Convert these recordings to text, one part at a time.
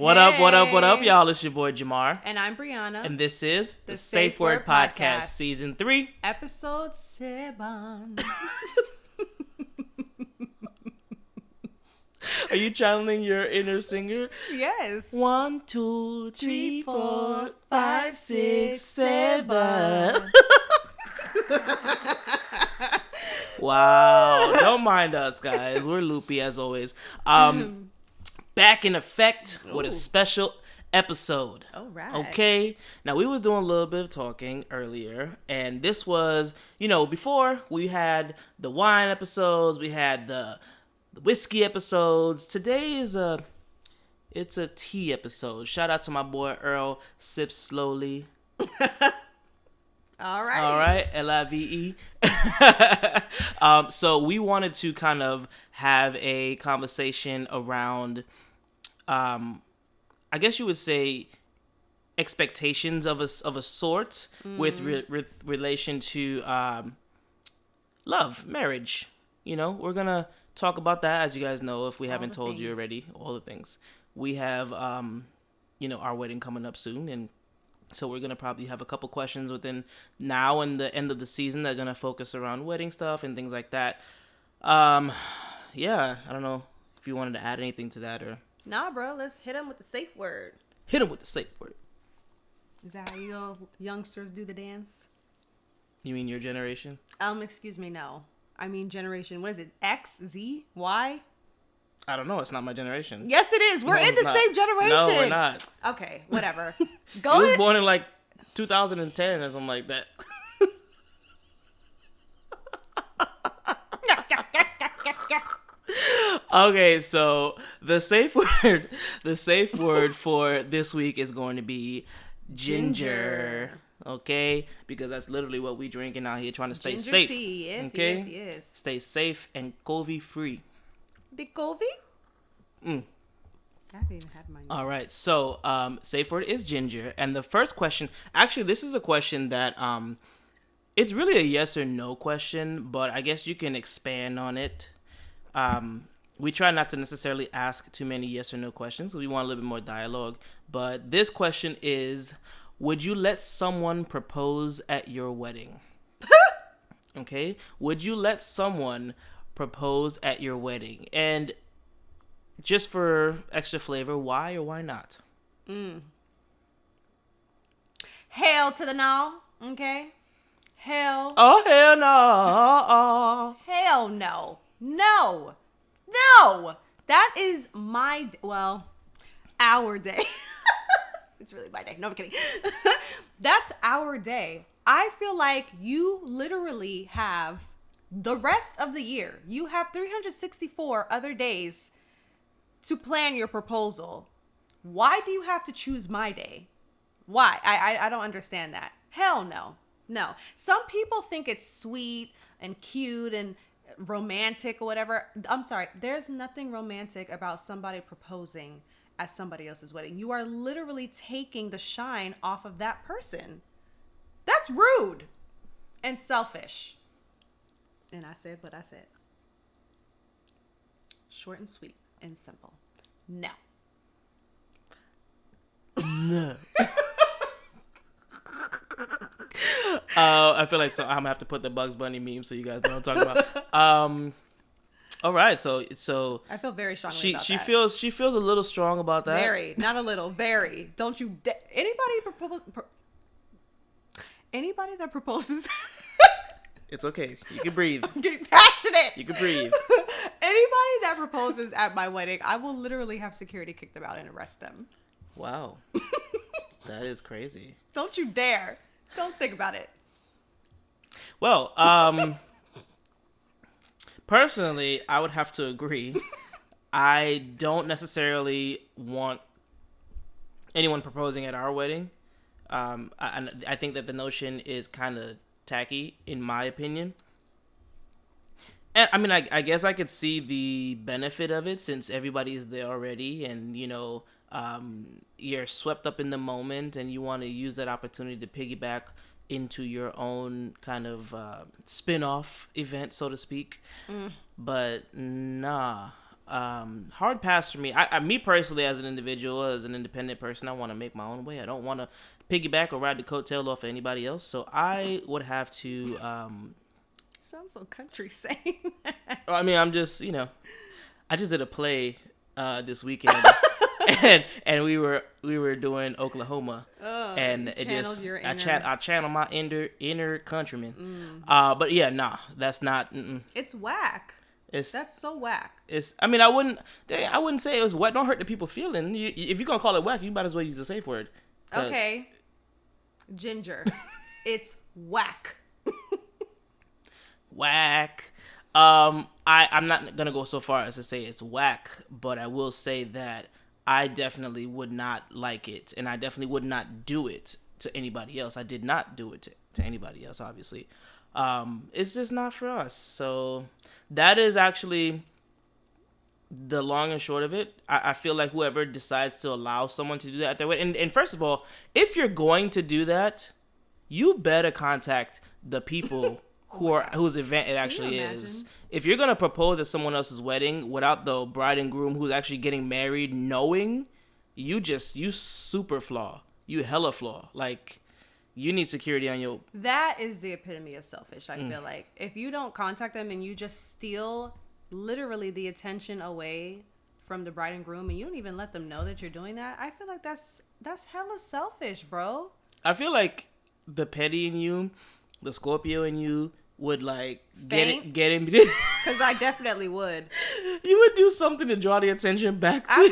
What up, y'all? It's your boy Jamar. And I'm Brianna. And this is the Safe Word Podcast, Season 3. Episode 7. Are you channeling your inner singer? Yes. 1, 2, 3, 4, 5, 6, 7. Wow. Don't mind us, guys. We're loopy as always. Back in effect with a special episode. All right. Okay. Now, we was doing a little bit of talking earlier, and this was, before we had the wine episodes, we had the whiskey episodes. Today is it's a tea episode. Shout out to my boy Earl, Sips Slowly. All right. All right, Live. So we wanted to kind of have a conversation around, I guess you would say, expectations of a sort with relation to love, marriage. We're gonna talk about that, as you guys know, if we haven't told you already. All the things we have, our wedding coming up soon, and so we're going to probably have a couple questions within now and the end of the season that are going to focus around wedding stuff and things like that. I don't know if you wanted to add anything to that or... Nah, bro, let's hit him with the safe word. Hit him with the safe word. Is that how you youngsters do the dance? You mean your generation? Excuse me, no. I mean generation, what is it, X, Z, Y? I don't know. It's not my generation. Yes, it is. We're in the same generation. No, we're not. Okay, whatever. Go ahead. He was born in like 2010 or something like that. Okay, so the safe word for this week is going to be ginger. Okay, because that's literally what we drinking out here, trying to stay ginger safe. Tea. Yes, okay, yes. Stay safe and COVID free. The COVID? I haven't even had mine. All right, so safe word is ginger, and the first question, actually, this is a question that it's really a yes or no question, but I guess you can expand on it. We try not to necessarily ask too many yes or no questions because we want a little bit more dialogue. But this question is, would you let someone propose at your wedding? Okay, would you let someone propose at your wedding? And just for extra flavor, why or why not? Hell to the no, okay? Hell. Oh, hell no. Hell no. No. That is our day. It's really my day. No, I'm kidding. That's our day. I feel like you literally have the rest of the year. You have 364 other days to plan your proposal. Why do you have to choose my day? Why? I don't understand that. Hell no. No. Some people think it's sweet and cute and romantic or whatever. I'm sorry. There's nothing romantic about somebody proposing at somebody else's wedding. You are literally taking the shine off of that person. That's rude and selfish. And I said what I said. Short and sweet and simple. No. No. I feel like I'm gonna have to put the Bugs Bunny meme so you guys know what I'm talking about. All right, so I feel very strongly about she that. She feels a little strong about that. Very, not a little, very. Don't you anybody that proposes. It's okay. You can breathe. I'm getting passionate. You can breathe. Anybody that proposes at my wedding, I will literally have security kick them out and arrest them. Wow. That is crazy. Don't you dare. Don't think about it. Well, personally, I would have to agree. I don't necessarily want anyone proposing at our wedding. I think that the notion is kind of tacky, in my opinion. And I mean, I guess I could see the benefit of it since everybody's there already, and you're swept up in the moment, and you want to use that opportunity to piggyback into your own kind of spin-off event, so to speak. But nah, Hard pass for me. Me personally, as an individual, as an independent person, I want to make my own way. I don't want to piggyback or ride the coattail off of anybody else. So I would have to. Sounds so country saying. I mean, I'm just, I just did a play this weekend, and we were doing Oklahoma, and it just I channel my inner countryman. But yeah, nah, that's not. It's whack. That's so whack. I mean, I wouldn't say it was whack. Don't hurt the people feeling. If you're gonna call it whack, you might as well use a safe word. Okay, Ginger, it's whack. Whack. I'm not gonna go so far as to say it's whack, but I will say that I definitely would not like it, and I definitely would not do it to anybody else. I did not do it to anybody else, obviously. It's just not for us. So that is actually the long and short of it. I feel like whoever decides to allow someone to do that at their wedding, and first of all, if you're going to do that, you better contact the people whose event it actually is. If you're gonna propose at someone else's wedding without the bride and groom who's actually getting married knowing, you super flaw. You hella flaw. Like, you need security on your. That is the epitome of selfish. I feel like if you don't contact them and you just steal literally the attention away from the bride and groom and you don't even let them know that you're doing that, I feel like that's hella selfish, bro. I feel like the petty in you, the Scorpio in you, would like get in because I definitely would. You would do something to draw the attention back to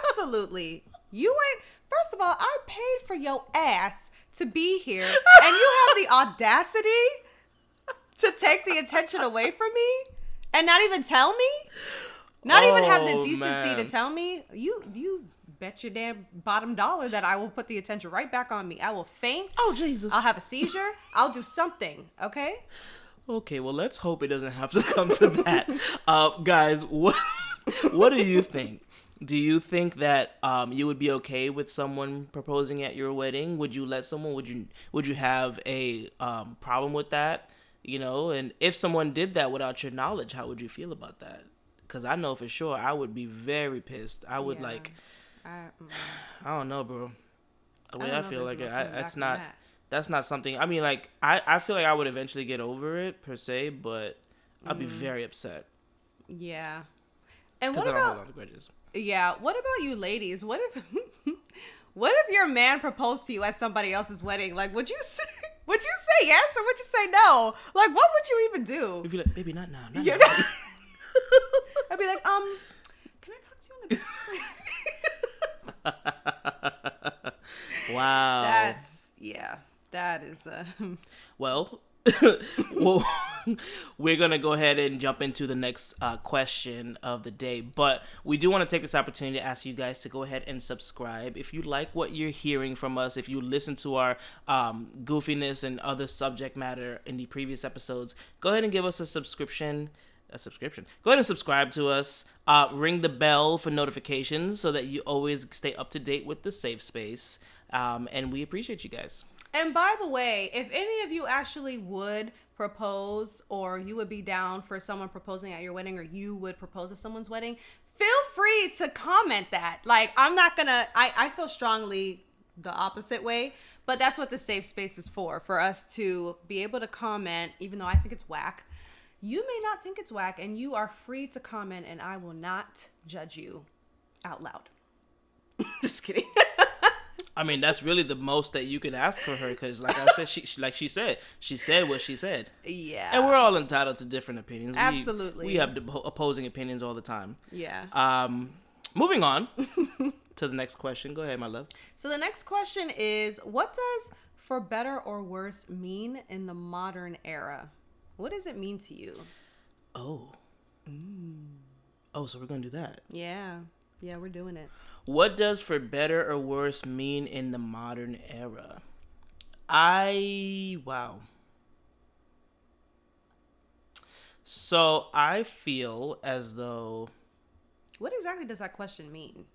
absolutely. You ain't. First of all, I paid for your ass to be here, and you have the audacity to take the attention away from me and not even tell me, not even have the decency to tell me. You bet your damn bottom dollar that I will put the attention right back on me. I will faint. Oh, Jesus. I'll have a seizure. I'll do something. Okay? Okay, well, let's hope it doesn't have to come to that. Guys, what do you think? Do you think that you would be okay with someone proposing at your wedding? Would you let someone? Would you have a problem with that? And if someone did that without your knowledge, how would you feel about that? Because I know for sure I would be very pissed. I would I don't know, bro. The way I feel like that's not something. I mean, like, I feel like I would eventually get over it per se, but I'd be very upset. Yeah. And what about? I don't hold on to grudges. Yeah. What about you, ladies? What if your man proposed to you at somebody else's wedding? Like, would you say yes or would you say no? Like, what would you even do? If you're like, baby, not now. Not now. I'd be like, can I talk to you on the Wow. That is well, we're gonna go ahead and jump into the next question of the day, but we do want to take this opportunity to ask you guys to go ahead and subscribe if you like what you're hearing from us. If you listen to our goofiness and other subject matter in the previous episodes, go ahead and give us a subscription. Go ahead and subscribe to us. Ring the bell for notifications so that you always stay up to date with the safe space. And we appreciate you guys. And by the way, if any of you actually would propose, or you would be down for someone proposing at your wedding, or you would propose at someone's wedding, feel free to comment that. Like, I'm not gonna, I feel strongly the opposite way, but that's what the safe space is for us to be able to comment, even though I think it's whack. You may not think it's whack, and you are free to comment, and I will not judge you out loud. Just kidding. I mean, that's really the most that you can ask for her, because, like I said, she said what she said. Yeah. And we're all entitled to different opinions. Absolutely. We have opposing opinions all the time. Yeah. Moving on to the next question. Go ahead, my love. So the next question is, what does for better or worse mean in the modern era? What does it mean to you? Oh. Oh, so we're going to do that. Yeah. Yeah, we're doing it. What does for better or worse mean in the modern era? Wow. So I feel as though. What exactly does that question mean?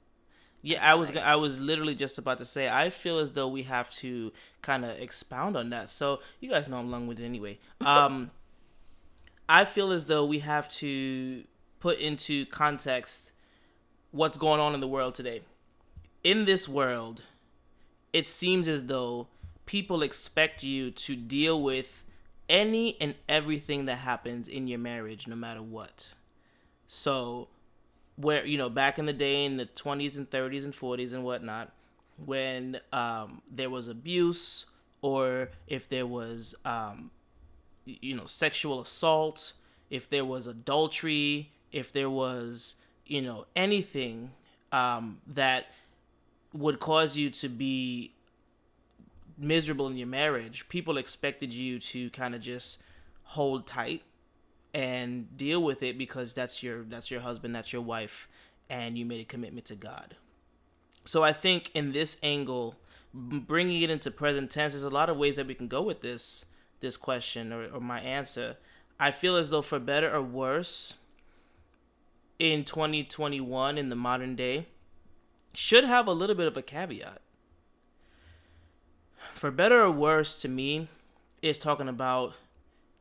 Yeah, I was literally just about to say, I feel as though we have to kind of expound on that. So you guys know I'm long-winded anyway. I feel as though we have to put into context what's going on in the world today. In this world, it seems as though people expect you to deal with any and everything that happens in your marriage, no matter what. So, where, back in the day in the 20s and 30s and 40s and whatnot, when there was abuse, or if there was, sexual assault, if there was adultery, if there was, anything that would cause you to be miserable in your marriage, people expected you to kind of just hold tight and deal with it, because that's your husband, that's your wife, and you made a commitment to God. So I think in this angle, bringing it into present tense, there's a lot of ways that we can go with this question, or my answer. I feel as though, for better or worse, in 2021, in the modern day, should have a little bit of a caveat. For better or worse, to me, is talking about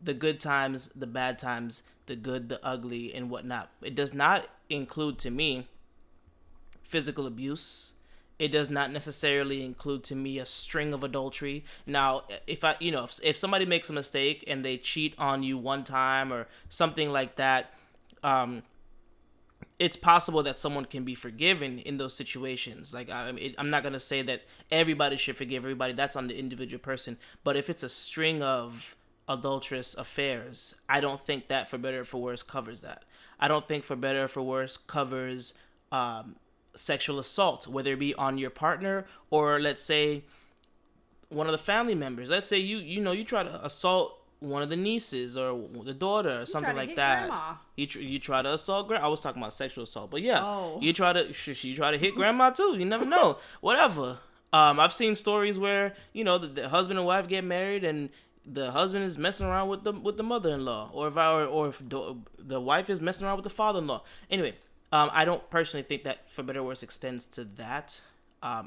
the good times, the bad times, the good, the ugly, and whatnot. It does not include, to me, physical abuse. It does not necessarily include, to me, a string of adultery. Now, if somebody makes a mistake and they cheat on you one time or something like that, it's possible that someone can be forgiven in those situations. Like, I'm not going to say that everybody should forgive everybody. That's on the individual person. But if it's a string of adulterous affairs, I don't think that For Better or For Worse covers that. I don't think For Better or For Worse covers sexual assault, whether it be on your partner, or let's say one of the family members. Let's say you try to assault one of the nieces or the daughter or something like that. Grandma. You try to assault grandma. I was talking about sexual assault, but yeah, Oh. you try to hit grandma too. You never know. Whatever. I've seen stories where the husband and wife get married and the husband is messing around with the mother-in-law, or if the wife is messing around with the father-in-law. Anyway, I don't personally think that For Better or Worse extends to that.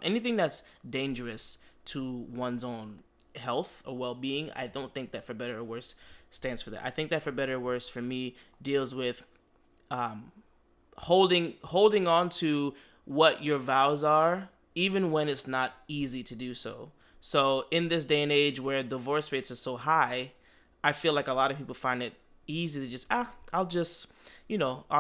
Anything that's dangerous to one's own health or well-being, I don't think that For Better or Worse stands for that. I think that For Better or Worse, for me, deals with holding on to what your vows are, even when it's not easy to do so. So in this day and age where divorce rates are so high, I feel like a lot of people find it easy to just I'll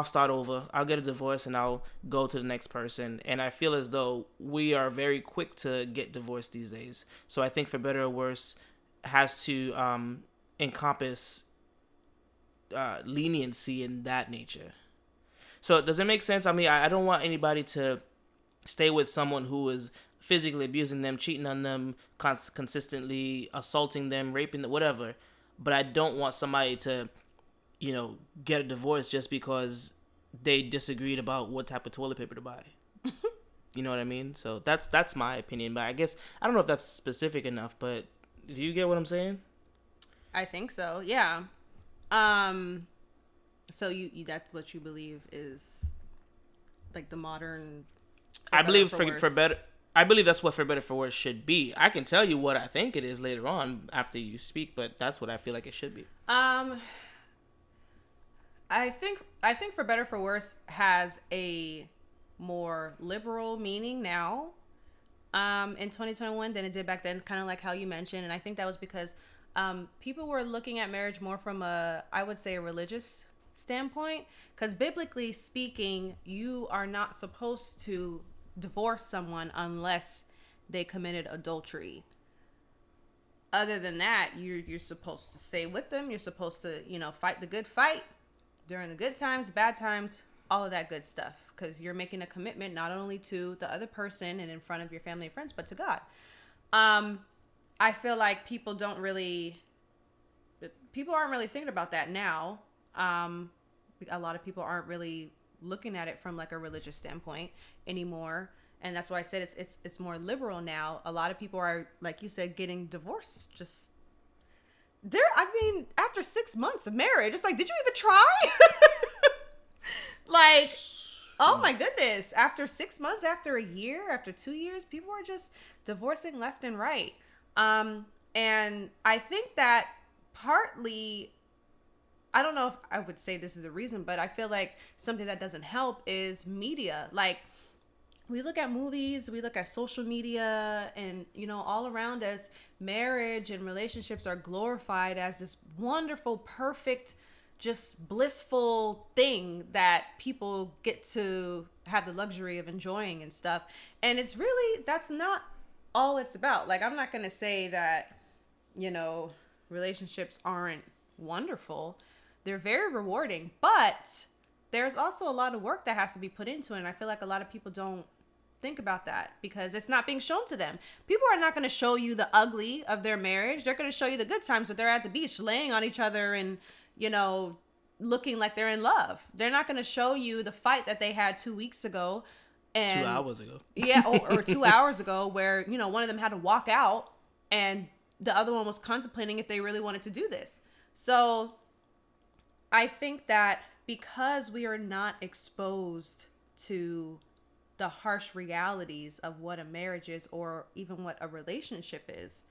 start over. I'll get a divorce and I'll go to the next person. And I feel as though we are very quick to get divorced these days. So I think For Better or Worse has to encompass leniency in that nature. So does it make sense? I mean, I don't want anybody to stay with someone who is physically abusing them, cheating on them, consistently assaulting them, raping them, whatever. But I don't want somebody to get a divorce just because they disagreed about what type of toilet paper to buy. You know what I mean? So that's my opinion. But I guess, I don't know if that's specific enough, but do you get what I'm saying? I think so. Yeah. So you that's what you believe is like the modern. I believe for better. I believe that's what For Better For Worse should be. I can tell you what I think it is later on after you speak, but that's what I feel like it should be. I think For Better For Worse has a more liberal meaning now in 2021 than it did back then, kind of like how you mentioned. And I think that was because people were looking at marriage more from a religious standpoint, because biblically speaking, you are not supposed to divorce someone unless they committed adultery. Other than that, you're supposed to stay with them. You're supposed to, fight the good fight during the good times, bad times, all of that good stuff, because you're making a commitment not only to the other person and in front of your family and friends, but to God. I feel like people aren't really thinking about that now. A lot of people aren't really looking at it from like a religious standpoint anymore, and that's why I said it's more liberal now. A lot of people are, like you said, getting divorced just after 6 months of marriage. It's like, did you even try? Like, oh my goodness, after 6 months, after a year, after 2 years, people are just divorcing left and right. And I think that partly I don't know if I would say this is a reason, but I feel like something that doesn't help is media. Like, we look at movies, we look at social media, and, you know, all around us, marriage and relationships are glorified as this wonderful, perfect, just blissful thing that people get to have the luxury of enjoying and stuff. And it's really, that's not all it's about. Like, I'm not going to say that, you know, relationships aren't wonderful. They're very rewarding, but there's also a lot of work that has to be put into it. And I feel like a lot of people don't think about that because it's not being shown to them. People are not going to show you the ugly of their marriage. They're going to show you the good times when they're at the beach laying on each other and, you know, looking like they're in love. They're not going to show you the fight that they had 2 weeks ago. And 2 hours ago. Yeah, or 2 hours ago where, you know, one of them had to walk out and the other one was contemplating if they really wanted to do this. So I think that because we are not exposed to the harsh realities of what a marriage is or even what a relationship is,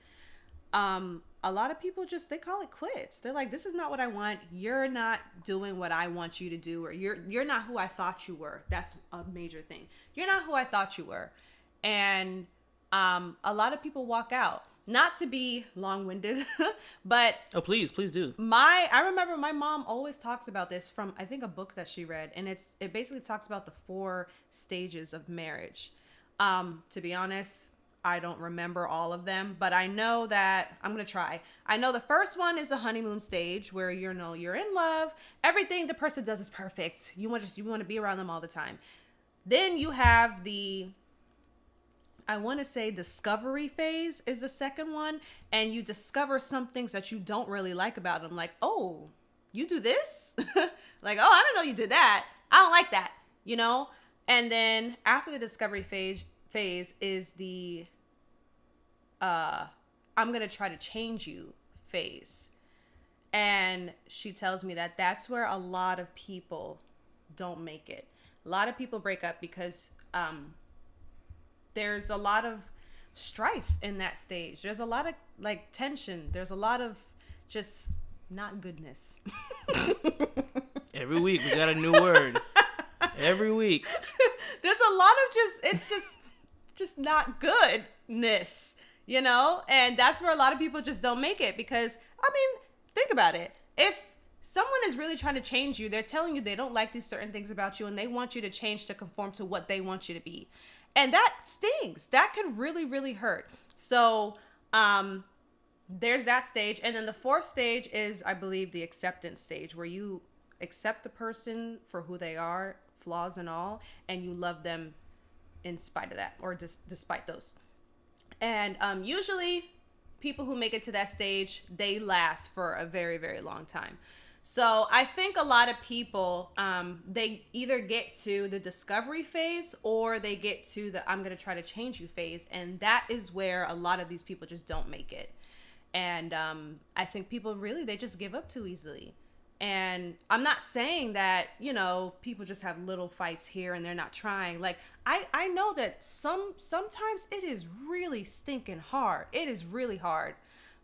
a lot of people just, they call it quits. They're like, this is not what I want. You're not doing what I want you to do, or you're not who I thought you were. That's a major thing. You're not who I thought you were. And a lot of people walk out. Not to be long-winded, but oh, please do. I remember my mom always talks about this from, I think, a book that she read, and it basically talks about the 4 stages of marriage. To be honest, I don't remember all of them, but I know that I'm gonna try. I know the first one is the honeymoon stage, where you're in love, everything the person does is perfect. You want to be around them all the time. Then you have the, I want to say, discovery phase is the second one. And you discover some things that you don't really like about them. Like, oh, you do this? Like, oh, I didn't know you did that. I don't like that, you know? And then after the discovery phase is the, I'm going to try to change you phase. And she tells me that that's where a lot of people don't make it. A lot of people break up because, there's a lot of strife in that stage. There's a lot of like tension. There's a lot of just not goodness. Every week we got a new word. Every week. There's a lot of it's just not goodness, you know? And that's where a lot of people just don't make it because, I mean, think about it. If someone is really trying to change you, they're telling you they don't like these certain things about you and they want you to change to conform to what they want you to be. And that stings. That can really, really hurt. So there's that stage. And then the 4th stage is, I believe, the acceptance stage, where you accept the person for who they are, flaws and all, and you love them in spite of that, or despite those. And usually people who make it to that stage, they last for a very, very long time. So I think a lot of people, they either get to the discovery phase or they get to the I'm going to try to change you phase. And that is where a lot of these people just don't make it. And I think people really, they just give up too easily. And I'm not saying that, you know, people just have little fights here and they're not trying. Like, I know that sometimes it is really stinking hard. It is really hard.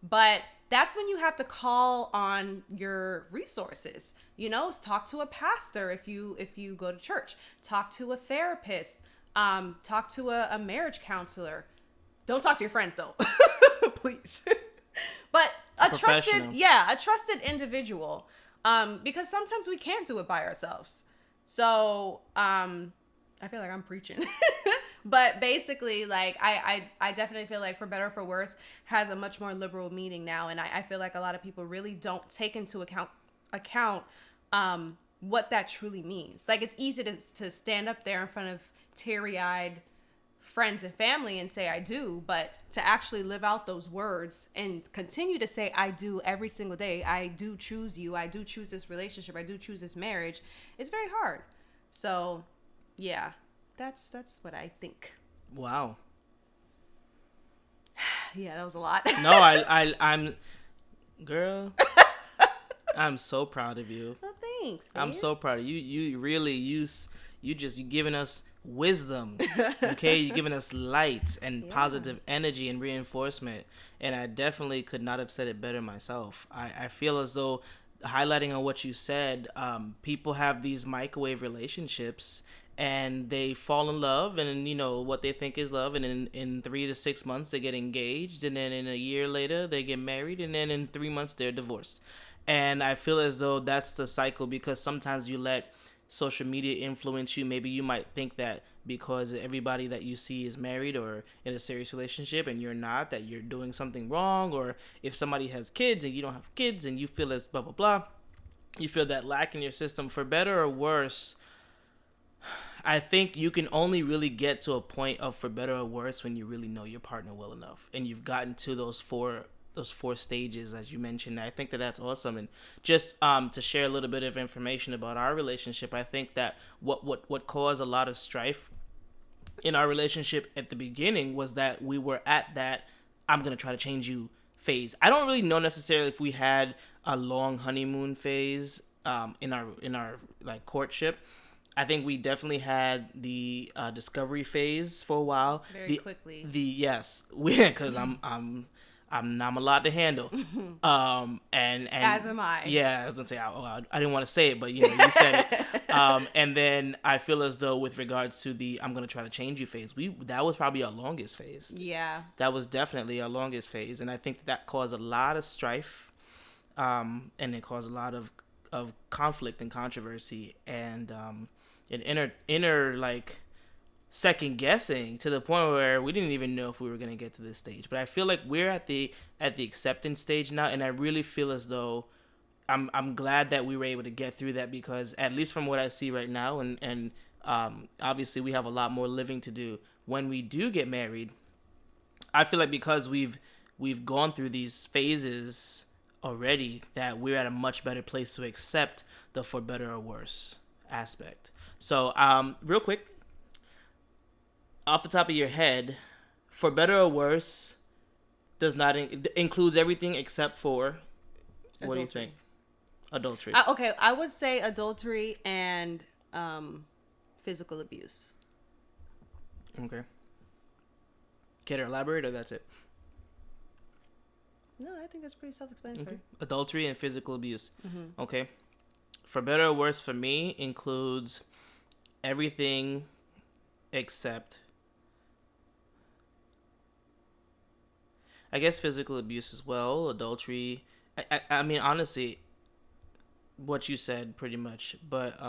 But that's when you have to call on your resources. You know, talk to a pastor if you go to church. Talk to a therapist. Talk to a marriage counselor. Don't talk to your friends though, please. But a trusted individual. Because sometimes we can't do it by ourselves. So I feel like I'm preaching. But basically, like, I definitely feel like For Better or For Worse has a much more liberal meaning now. And I feel like a lot of people really don't take into account what that truly means. Like, it's easy to stand up there in front of teary-eyed friends and family and say I do, but to actually live out those words and continue to say I do every single day, I do choose you, I do choose this relationship, I do choose this marriage, it's very hard. So yeah, that's what I think. Wow. Yeah, that was a lot. No, I'm girl. I'm so proud of you. Well, thanks, babe. I'm so proud of you. You really you giving us wisdom. Okay, you're giving us light and positive energy and reinforcement. And I definitely could not have said it better myself. I feel as though highlighting on what you said, people have these microwave relationships and they fall in love, and what they think is love, and in 3 to 6 months they get engaged, and then in a year later they get married, and then in 3 months they're divorced. And I feel as though that's the cycle, because sometimes you let social media influence you. Maybe you might think that because everybody that you see is married or in a serious relationship and you're not, that you're doing something wrong. Or if somebody has kids and you don't have kids and you feel as blah blah blah, you feel that lack in your system. For better or worse, I think you can only really get to a point of for better or worse when you really know your partner well enough and you've gotten to those four stages, as you mentioned. I think that that's awesome. And just to share a little bit of information about our relationship, I think that what caused a lot of strife in our relationship at the beginning was that we were at that "I'm gonna try to change you" phase. I don't really know necessarily if we had a long honeymoon phase in our like courtship. I think we definitely had the discovery phase for a while. Very quickly. Yes, because I'm a lot to handle. And As am I. Yeah, I was gonna say I didn't want to say it, but you said it. And then I feel as though with regards to the "I'm gonna try to change you" phase, that was probably our longest phase. Yeah. That was definitely our longest phase, and I think that caused a lot of strife, and it caused a lot of conflict and controversy, and an inner like second guessing, to the point where we didn't even know if we were going to get to this stage. But I feel like we're at the acceptance stage now, and I really feel as though I'm glad that we were able to get through that, because at least from what I see right now, and obviously we have a lot more living to do when we do get married. I feel like because we've gone through these phases already, that we're at a much better place to accept the for better or worse aspect. So real quick, off the top of your head, for better or worse does not includes everything except for adultery. What do you think? Adultery. Okay, I would say adultery and physical abuse. Okay. Care to elaborate, or that's it? No, I think that's pretty self-explanatory. Okay. Adultery and physical abuse. Mm-hmm. Okay. For better or worse for me includes everything except, I guess, physical abuse as well, adultery. I mean, honestly, what you said pretty much, but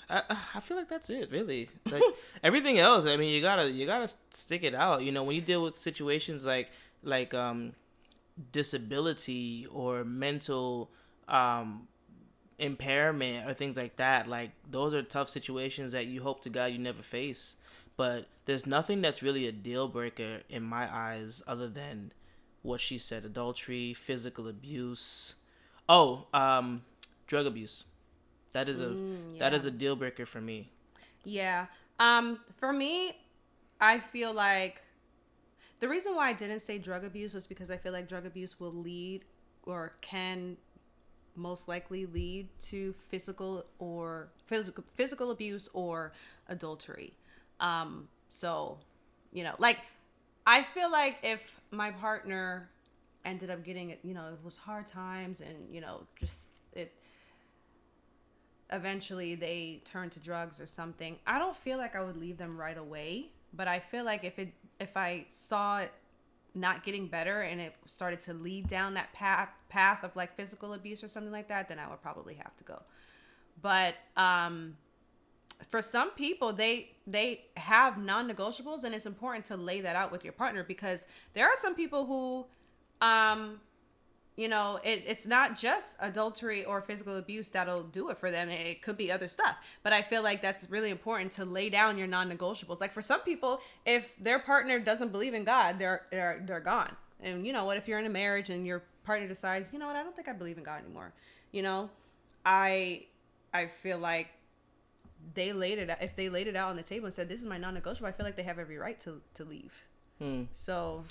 I feel like that's it, really. Like everything else, I mean, you gotta stick it out. When you deal with situations like disability or mental impairment or things like that, like those are tough situations that you hope to God you never face. But there's nothing that's really a deal breaker in my eyes other than what she said: adultery, physical abuse, drug abuse. That is a deal breaker for me. Yeah. For me, I feel like the reason why I didn't say drug abuse was because I feel like drug abuse will lead, or can most likely lead, to physical abuse or adultery. So, like, I feel like if my partner ended up getting it, it was hard times, and just it. Eventually they turn to drugs or something, I don't feel like I would leave them right away. But I feel like if I saw it not getting better and it started to lead down that path of like physical abuse or something like that, then I would probably have to go. But for some people, they have non-negotiables, and it's important to lay that out with your partner, because there are some people who it's not just adultery or physical abuse that'll do it for them. It could be other stuff. But I feel like that's really important to lay down your non-negotiables. Like for some people, if their partner doesn't believe in God, they're gone. And what if you're in a marriage and your partner decides, I don't think I believe in God anymore. I feel like if they laid it out on the table and said, this is my non-negotiable, I feel like they have every right to leave. So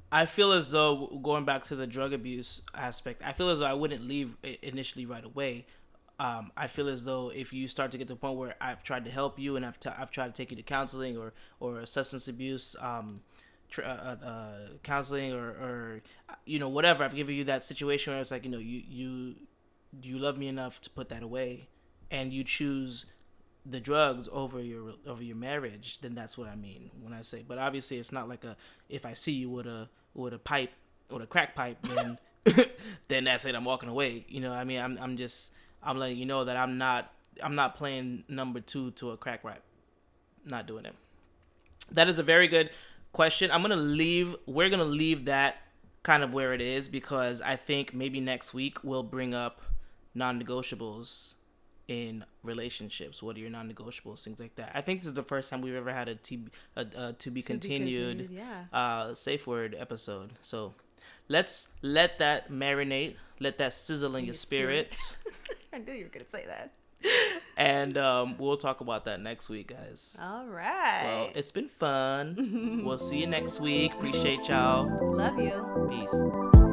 I feel as though, going back to the drug abuse aspect, I feel as though I wouldn't leave initially right away. I feel as though if you start to get to the point where I've tried to help you and I've tried to take you to counseling or substance abuse counseling or whatever. I've given you that situation where it's like, you love me enough to put that away, and you choose the drugs over your marriage, then that's what I mean when I say. But obviously, it's not like if I see you with a pipe, with a crack pipe, then then that's it. I'm walking away. I mean, I'm letting you know that I'm not playing number 2 to a crack rap. Not doing it. That is a very good question. We're gonna leave that kind of where it is, because I think maybe next week we'll bring up non-negotiables in relationships. What are your non-negotiables? Things like that. I think this is the first time we've ever had a to be continued Safe Word episode. So let's let that marinate. Let that sizzle in your spirit. I knew you were gonna say that. And we'll talk about that next week, guys. All right. Well, it's been fun. We'll see you next week. Appreciate y'all. Love you. Peace.